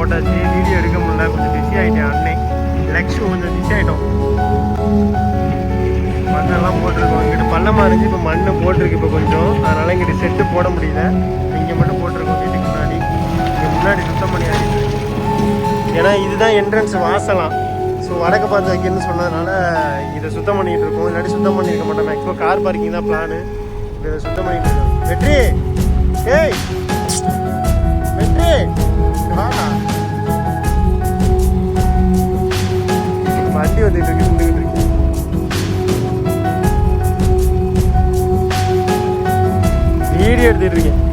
போட்டாச்சு. வீடியோ எடுக்க முடியல, கொஞ்சம் பிஸி ஆகிட்டேன். அண்ணன் லக்ஷு கொஞ்சம் பிஸி ஆகிட்டோம். மண்ணெல்லாம் போட்டிருக்கோம். இங்கிட்டு பள்ளமாக இருந்துச்சு, இப்போ மண்ணை போட்டிருக்கு இப்போ கொஞ்சம். அதனால் இங்கிட்டு செட்டு போட முடியல. இங்கே மட்டும் போட்டிருக்கோம் வீட்டுக்கு முன்னாடி. இங்கே முன்னாடி சுத்தம் பண்ணியாச்சு. ஏன்னா இதுதான் என்ட்ரன்ஸ் வாசலாம். ஸோ வடக்கு பார்த்து வைக்கணும்னு சொன்னதுனால இதை சுத்தம் பண்ணிகிட்டு இருக்கோம். இல்லாட்டி சுத்தம் பண்ணியிருக்க மாட்டோம். மேக்ஸிமம் கார் பார்க்கிங் தான் பிளானு. இதை சுத்தம் பண்ணிகிட்டு இருக்கோம். வெற்றி ஏய் வெற்றி வாடா. வண்டி வந்துட்டு இருக்கு, நின்றுக்கிட்டு இருக்கு. வீடியோ எடுத்துட்டு இருக்கேன்.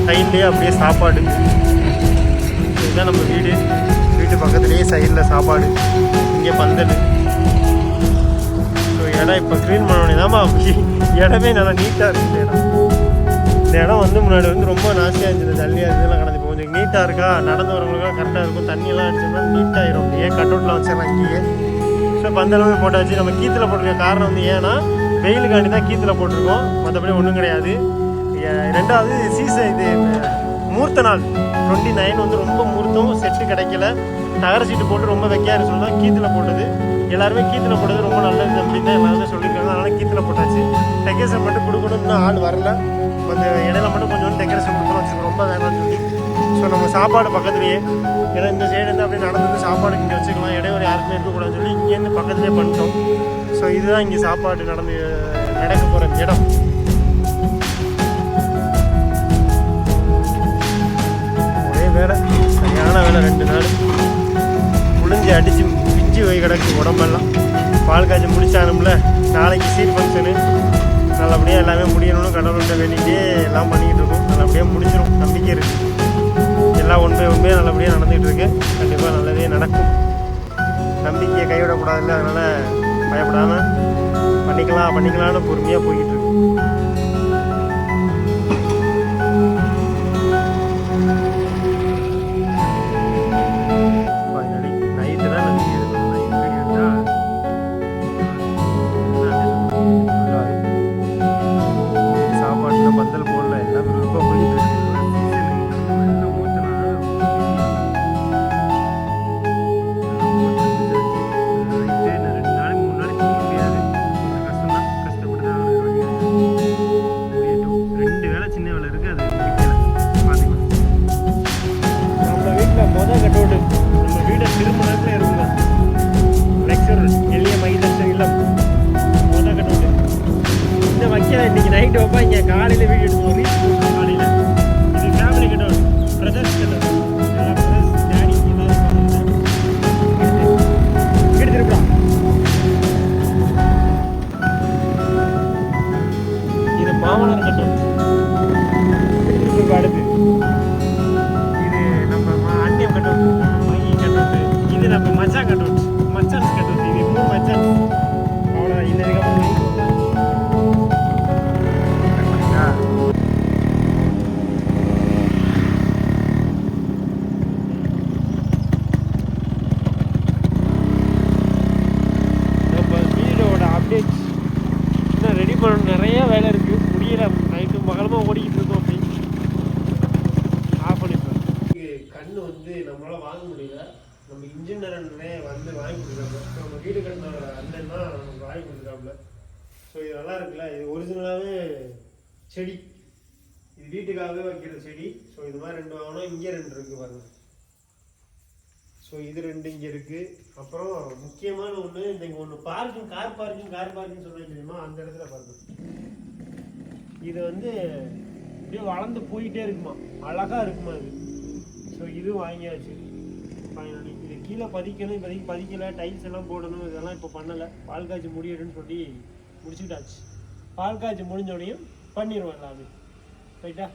சைட்லேயே அப்படியே சாப்பாடு. இதுதான் நம்ம வீடு. வீட்டு பக்கத்துலேயே சைடில் சாப்பாடு. இங்கே பந்தல். ஸோ இடம் இப்போ க்ளீன் பண்ண வேண்டியதாம்மா. இடமே நல்லா நீட்டாக இருக்குது. இந்த இடம் வந்து முன்னாடி வந்து ரொம்ப நாசியாக இருந்துச்சு, ஜல்லியாக இருந்ததுலாம் கடந்து. இப்போ கொஞ்சம் நீட்டாக இருக்கா, நடந்து வரவங்களுக்குலாம் கரெக்டாக இருக்கும். தண்ணியெல்லாம் அடிச்சோம்னா நீட்டாகிடும். ஏன் கட் அவுட்டில் வச்சிடலாம் இங்கேயே. ஸோ இப்போ அந்தளவுக்கு போட்டாச்சு. நம்ம கீத்தில் போட்டிருக்க காரணம் வந்து ஏன்னா வெயிலுக்காண்டி தான் கீத்தில் போட்டிருக்கோம், மற்றபடி ஒன்றும் கிடையாது. ரெண்டாவது இது மூர்த்த நாள் 29 வந்து ரொம்ப மூர்த்தம், செட்டு கிடைக்கல. தகர சீட்டு போட்டு ரொம்ப வைக்காரு சொல்லலாம், கீத்தில் போட்டது. எல்லாருமே கீத்தில் போட்டது ரொம்ப நல்லது அப்படின்னு தான் எல்லாருமே சொல்லியிருக்காங்க. அதனால் கீத்தில் போட்டாச்சு. டெக்கரேஷன் மட்டும் கொடுக்கணும், இன்னும் ஆள் வரல. அந்த இடையில மட்டும் கொஞ்சம் டெக்கரேஷன் கொடுக்கணும் வச்சுக்கோங்க, ரொம்ப வேணாம்னு சொல்லி. ஸோ நம்ம சாப்பாடு பக்கத்துலேயே, ஏன்னா இந்த சைடுலேருந்து அப்படியே நடந்து சாப்பாடு இங்கே வச்சுக்கலாம், இடைவெளி யாருக்குமே இருக்கக்கூடாதுன்னு சொல்லி இங்கேருந்து பக்கத்துலேயே பண்ணிட்டோம். ஸோ இதுதான் இங்கே சாப்பாடு நடக்க போகிற இடம். ஒரே வேலை, சரியான வேலை. 2 நாள் புளிஞ்சி அடித்து பிச்சு வை கிடக்கு உடம்பெல்லாம். பால் காய்ச்சி முடிச்சானும்ல, நாளைக்கு சீர் ஃபங்க்ஷனு. நல்லபடியாக எல்லாமே முடியணும்னு கடவுள்கிட்ட வேண்டிகிட்டே எல்லாம் பண்ணிக்கிட்டு இருக்கோம். நல்லபடியாக முடிஞ்சிடும், நம்பிக்கை இருக்குது. எல்லாம் உண்மையாக நல்லபடியாக நடந்துகிட்டு இருக்கு. கண்டிப்பாக நல்லதே நடக்கும். நம்பிக்கையை கைவிடக்கூடாதுல்ல, அதனால் பயப்படாமல் பண்ணிக்கலாம்னு பொறுமையாக போய்கிட்டு இருக்கு. நைட்டு தான் நம்பி இருக்கணும். நைட்டு இருந்தால் சாப்பாட்டுல பந்தல் போடல, எல்லாம் விருப்பம் போயிட்டு இருக்கு. இன்னைக்கு நைட்டு வைப்பா, இங்கே காலையில் வீடியோ எடுத்து ரீல்ஸ் போட்டு காலையில். இது family cut out, brothers cut out. Brothers daddy எடுத்துருப்பா. இது மாமனார் கட் அவுட். அடுத்து இது நம்ம அண்ணியம் கட் அவுட், மையி கட் அவுட். இது நம்ம மச்சான் கட் அவுட், மச்சான்ஸ் கட் அவுட். இது 3 மச்சான்ஸ். அவ்வளோ இதுக்கப்புறம் ரெடி பண்ண நிறைய வேலை இருக்குது, முடியல. நைட்டு பகலமாக ஓடிக்கிட்டு இருக்கோம். அப்படி ஆஃப் பண்ணிப்பேன். கண்ணு வந்து நம்மளால் வாங்க முடியல. நம்ம இன்ஜினியரே வந்து வாங்கி கொடுக்குறாங்க. நம்ம வீடு கட்டின அண்ணன் தான் நமக்கு வாங்கி கொடுக்குறாப்புல. ஸோ இது நல்லா இருக்குல்ல, இது ஒரிஜினலாகவே செடி, இது வீட்டுக்காகவே வைக்கிற செடி. ஸோ இது மாதிரி 2 வாங்கணும். இங்கே 2 இருக்குது பாருங்க. ஸோ இது 2 இங்கே இருக்குது. அப்புறம் முக்கியமான ஒன்று, இந்த இங்கே ஒன்று பார்க்கிங், கார் பார்க்கிங் சொல்ல தெரியுமா, அந்த இடத்துல பாருங்க. இது வந்து இப்படியே வளர்ந்து போயிட்டே இருக்குமா, அழகாக இருக்குமா இது. ஸோ இது வாங்கியாச்சு. இது கீழே பதிக்கணும், இப்போதைக்கு பதிக்கலை. டைல்ஸ் எல்லாம் போடணும், இதெல்லாம் இப்போ பண்ணலை. பால் காய்ச்சி முடியணும்னு சொல்லி முடிச்சுக்கிட்டாச்சு. பால் காய்ச்சி முடிஞ்சோடையும் பண்ணிடுவோம் எல்லாமே. ரைட்டா?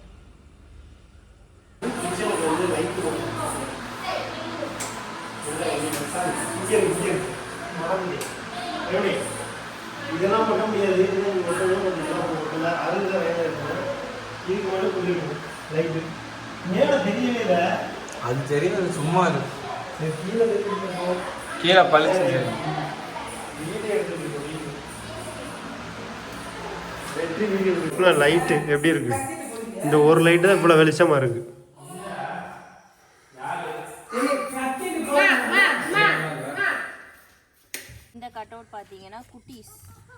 கிச்சனுக்கு வந்து லைட்டு இதெல்லாம் பண்ண முடியாது. அருந்த வேலை இருக்கணும். இதுக்கு மட்டும் சொல்லிடுவோம் லைட்டு. மேலே தெரியவே இல்லை, அது தெரியாது, சும்மா இருக்கு. கீழே பழிச்சு லைட்டு எப்படி இருக்கு? இந்த ஒரு லைட்டு தான் இவ்வளோ வெளிச்சமாக இருக்கு. இந்த கட் அவுட் பார்த்தீங்கன்னா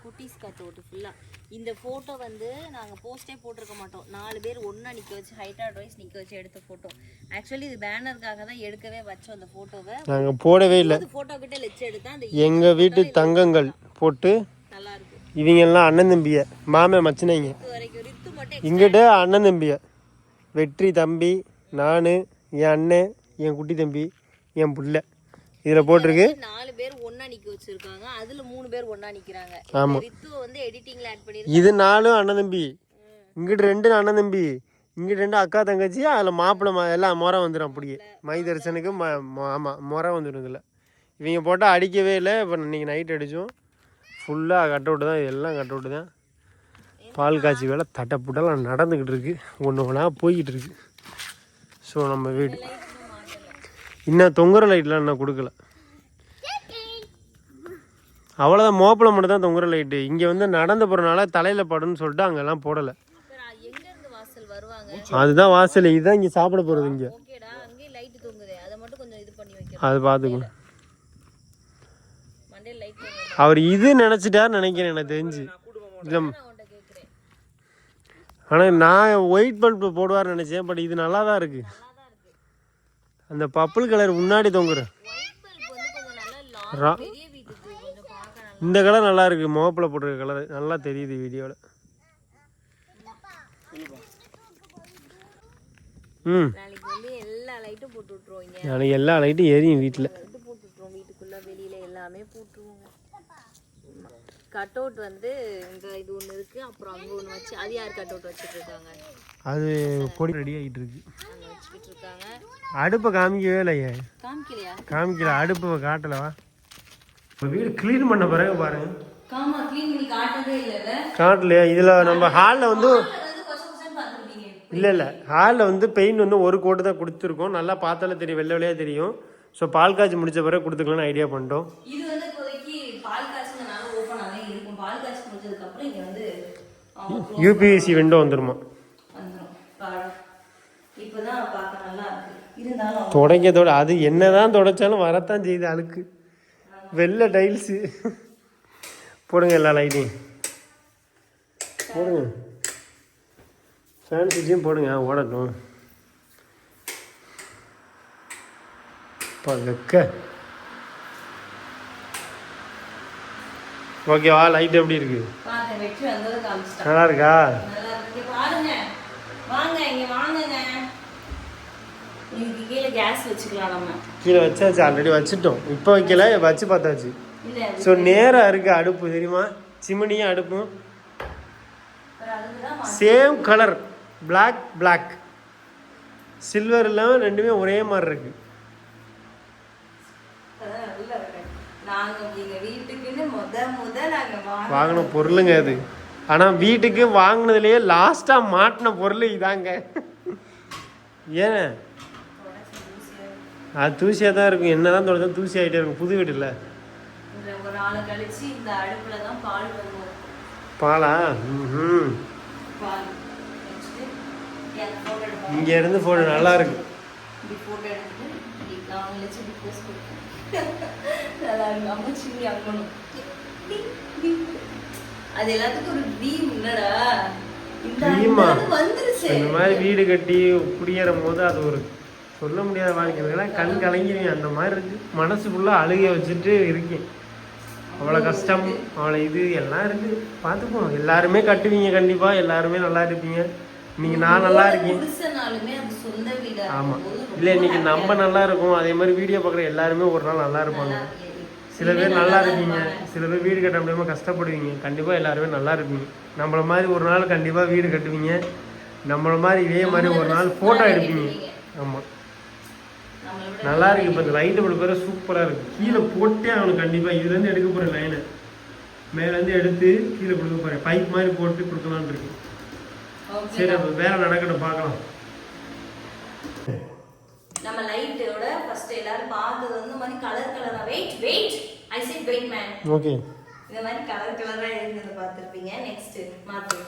குட்டீஸ் கட் அவுட் ஃபுல்லாக. இந்த ஃபோட்டோ வந்து நாங்கள் போஸ்டே போட்டிருக்க மாட்டோம். 4 பேர் ஒன்றா நிற்க வச்சு, ஹைட் அட்வைஸ் நிற்க வச்சு எடுத்த ஃபோட்டோ. ஆக்சுவலி இது பேனருக்காக தான் எடுக்கவே வச்சோம். அந்த ஃபோட்டோவை நாங்கள் போடவே இல்லை. ஃபோட்டோ கிட்ட லெச்சு எடுத்தா அந்த எங்கள் வீட்டு தங்கங்கள் போட்டு நல்லா இருக்கு. இவங்க எல்லாம் அண்ணன் தம்பிய, மாமே மச்சினைங்க. இங்கிட்ட அண்ணன் தம்பிய, வெற்றி தம்பி, நான், என் அண்ணன், என் குட்டி தம்பி, என் புள்ள. இதுல போட்டிருக்கு 4 பேர் ஒண்ணா நிக்க வச்சிருக்காங்க. அதுல 3 பேர் ஒண்ணா நிக்கறாங்க. ரித்து வந்து எடிட்டிங்ல ஆட் பண்ணிருக்காங்க. இது 4 அண்ணன் தம்பி, இங்கிட்ட 2 அண்ணன் தம்பி, இங்கிட்ட 2 அக்கா தங்கச்சி. அதுல மாப்பிள்ளை எல்லாம் முறை வந்துடும். அப்படியே மை தரிசனுக்கு ஆமா முறை வந்துடும். இதுல இவங்க போட்டால் அடிக்கவே இல்லை. இப்போ இன்னைக்கு நைட் அடித்தோம். ஃபுல்லாக கட் அவுட்டு தான், எல்லாம் கட் அவுட்டு தான். பால் காய்ச்சி வேலை தட்டப்புட்டெல்லாம் நடந்துக்கிட்டு இருக்குது, ஒன்று ஒன்றா போய்கிட்டு இருக்கு. ஸோ நம்ம வீடு இன்னும் தொங்குற லைட்லாம் இன்னும் கொடுக்கல, அவ்வளோதான். மோப்பில் மட்டும் தான் தொங்குற லைட்டு. இங்கே வந்து நடந்து போகிறனால தலையில் படுன்னு சொல்லிட்டு அங்கெல்லாம் போடலை. அதுதான் வாசல், இதுதான் இங்கே சாப்பிட போகிறது. இங்கே அது பார்த்துக்கணும். அவர் இது நினச்சிட்டார் நினைக்கிறேன் எனக்கு தெரிஞ்சு. இல்லை, ஆனால் நான் ஒயிட் பல்ப் போடுவார் நினச்சேன். பட் இது நல்லா தான் இருக்குது. அந்த பர்பிள் கலர் முன்னாடி தொங்குற இந்த கலர் நல்லா இருக்கு. முகப்பில் போட்டிருக்க கலர் நல்லா தெரியுது வீடியோவில். நாளைக்கு எல்லா லைட்டும் எரியும் வீட்டில். வீட்டுக்குள்ள வெளியில எல்லாமே போட்டுருவோங்க. கட் அவுட் வந்து இந்த இது ஒன்று இருக்கு, அப்புறம் அங்கே ஒன்று வச்சு அது யார் கட் அவுட் வச்சுட்டு இருக்காங்க? அது பொடி ரெடி ஆகிட்டு இருக்கு, அங்கே வச்சுக்கிட்டு இருக்காங்க. அடுப்பை காமிக்கவே இல்லையே. காமிக்கலையா? காமிக்கல, அடுப்பை காட்டலவா. இப்போ வீடு க்ளீன் பண்ண பிறகு பாருங்க. காமா க்ளீன் பண்ணி காட்டவே இல்லைல்ல. காட்டலையா? இதில் நம்ம ஹாலில் வந்து இல்லை ஹாலில் வந்து பெயிண்ட் வந்து ஒரு கோட்டு தான் கொடுத்துருக்கோம். நல்லா பார்த்தாலே தெரியும், வெள்ளை வெள்ளையாக தெரியும். ஸோ பால் காய்ச்சி முடிச்ச பிறகு கொடுத்துக்கலாம்னு ஐடியா பண்ணிட்டோம். இது வந்து இப்போதைக்கு பால் காய்ச்சினால ஓப்பனாகவே இருக்கும். பால் காய்ச்சி முடிச்சதுக்கப்புறம் இங்கே வந்து யூபிஎஸ்சி விண்டோ வந்துருமா? வந்துடும். இப்போதான் பார்க்க நல்லா இருக்கு. இருந்தாலும் துடைக்கத்தோட அது என்னதான் துடைச்சாலும் வரத்தான் செய்யுது அழுக்கு. வெள்ளை டைல்ஸு போடுங்க, எல்லா லைட்டையும் போடுங்க, ஃபேன் சுவிட்சையும் போடுங்க, ஓடட்டும். வெக்க ஓகேவா? லைட் எப்படி இருக்கு? நல்லா இருக்கா? கீழே வச்சாச்சு, ஆல்ரெடி வச்சுட்டோம். இப்போ வைக்கல, வச்சு பார்த்தாச்சு. ஸோ நேராக இருக்கு அடுப்பு, தெரியுமா? சிமினியும் அடுப்பும் same colour, black black silver இல்லாமல் ரெண்டுமே ஒரே மாதிரி இருக்கு. வாங்கின பொருளுங்க அது. ஆனால் வீட்டுக்கு வாங்கினதுலேயே லாஸ்ட்டாக மாட்டின பொருள் இதாங்க. ஏன் அது தூசியாக தான் இருக்கும், என்ன தான் தொடர்ந்து தூசி ஆகிட்டே இருக்கும். புது வீடு இல்லை. பாலா? ம், இங்க இருந்து போட்டோ நல்லா இருக்கு. அது எல்லாத்துக்கும் ஒரு ட்ரீம் இல்லடா. இந்த மாதிரி வீடு கட்டி குடியேறும் போது அது ஒரு சொல்ல முடியாத வாழ்க்கை. கண் கலங்கிடுவீங்க, அந்த மாதிரி இருக்கு. மனசு ஃபுல்லாக அழுகை வச்சுட்டு இருக்கேன். அவ்வளோ கஷ்டம், அவ்வளோ இது எல்லாம் இருக்கு. பார்த்துப்போம். எல்லாருமே கட்டுவீங்க, கண்டிப்பாக எல்லாருமே நல்லா இருப்பீங்க. இன்னைக்கு நான் நல்லா இருக்கேன். ஆமாம், இல்லை இன்னைக்கு நம்ம நல்லா இருக்கும். அதே மாதிரி வீடியோ பார்க்குற எல்லாருமே ஒரு நாள் நல்லா இருப்பாங்க. சில பேர் நல்லா இருப்பீங்க, சில பேர் வீடு கட்ட முடியாமல் கஷ்டப்படுவீங்க. கண்டிப்பாக எல்லாருமே நல்லா இருப்பீங்க. நம்மளை மாதிரி ஒரு நாள் கண்டிப்பாக வீடு கட்டுவீங்க. நம்மளை மாதிரி இதே மாதிரி ஒரு நாள் ஃபோட்டோ எடுப்பீங்க. ஆமாம், நல்லா இருக்கு. இப்போ இந்த லைட்டு போட பேர் சூப்பராக இருக்குது. கீழே போட்டே அவனுக்கு கண்டிப்பாக இதுலேருந்து எடுக்க போகிறேன். லைனை மேலேருந்து எடுத்து கீழே கொடுக்க போகிறேன். பைப் மாதிரி போட்டு கொடுக்கலான்னு இருக்கு. சரி, அப்போ வேலை நடக்கட்டும், பார்க்கலாம். நம்ம லைட்டோட ஃபர்ஸ்ட் எல்லாரும் பார்த்தது வந்து மாதிரி கலர் கலரா wait I said wait man. Okay, இந்த மாதிரி கலர் கலரா இருந்தது பார்த்திருப்பீங்க. நெக்ஸ்ட் மாத்து.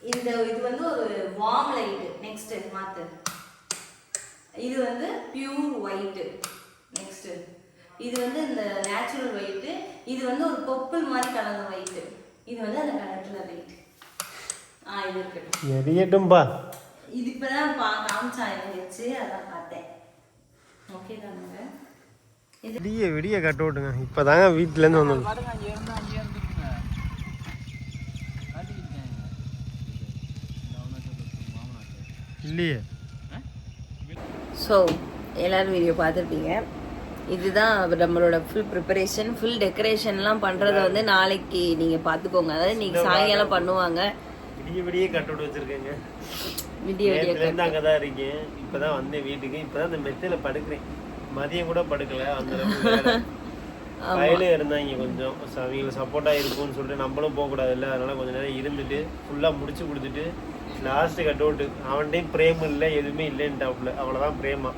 இந்த இது வந்து ஒரு வார்ம் லைட். நெக்ஸ்ட் மாத்து. இது வந்து பியூர் ஒயிட். நெக்ஸ்ட் இது வந்து இந்த நேச்சுரல் ஒயிட். இது வந்து ஒரு பர்பிள் மாதிரி கலந்த ஒயிட். இது வந்து அந்த கலர்ல லைட். இது இருக்கட்டும், எரியட்டும்பா. இது இப்பதான் காமிச்சா இருந்துச்சு, அதான் பார்த்தேன். ஓகே தானுங்க. விடிய விடிய கட்ட விட்டுங்க. இப்போதாங்க வீட்டிலேருந்து வந்தோம். இல்லையே. ஸோ எல்லோரும் வீடியோ பார்த்துருப்பீங்க. இதுதான் நம்மளோட ஃபுல் ப்ரிப்பரேஷன். ஃபுல் டெக்கரேஷன்லாம் பண்ணுறத வந்து நாளைக்கு நீங்கள் பார்த்துக்கோங்க. அதாவது இன்னைக்கு சாயங்காலம் பண்ணுவாங்க. விடிய விடிய கட் அவுட் வச்சுருக்கேங்க. விடிய விடிய அங்கே தான் இருக்கேன். இப்போ தான் வந்தேன் வீட்டுக்கு. இப்போ தான் இந்த மெத்தையில் படுக்கிறேன். மதியம் கூட படுக்கல. அந்த கையில இருந்தாங்க கொஞ்சம் அவங்களுக்கு சப்போர்ட்டாக இருக்கும்னு சொல்லிட்டு நம்மளும் போகக்கூடாது இல்லை, அதனால கொஞ்சம் நேரம் இருந்துட்டு ஃபுல்லாக முடிச்சு கொடுத்துட்டு லாஸ்ட்டு கட் அவுட்டு அவன்கிட்டையும் பிரேம் இல்லை எதுவுமே இல்லைன்ட்டாப்புல. அவ்வளோதான் பிரேமா.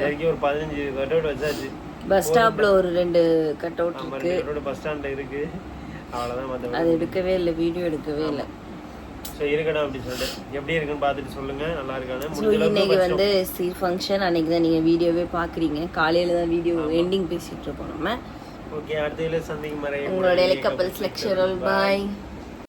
வரைக்கும் ஒரு 15 கட் அவுட் வச்சாச்சு. பஸ் ஸ்டாப்ல ஒரு 2 கட் அவுட் இருக்கு, பஸ் ஸ்டாண்ட்ல இருக்கு. அவ்வளோதான், மற்ற அது எடுக்கவே இல்லை, வீடியோ எடுக்கவே இல்லை. ஸோ இருக்கணும் அப்படின்னு சொல்லிட்டு எப்படி இருக்குன்னு பார்த்துட்டு சொல்லுங்க, நல்லா இருக்கானு. ஸோ இன்னைக்கு வந்து சீர் ஃபங்க்ஷன் அன்னைக்கு தான் நீங்கள் வீடியோவே பார்க்குறீங்க. காலையில் தான் வீடியோ எண்டிங் பேசிகிட்டு இருக்கோம் நம்ம. ஓகே, அடுத்த சந்திக்கும் வரை உங்களுடைய கப்பல்ஸ் லெக்சரல் பாய்.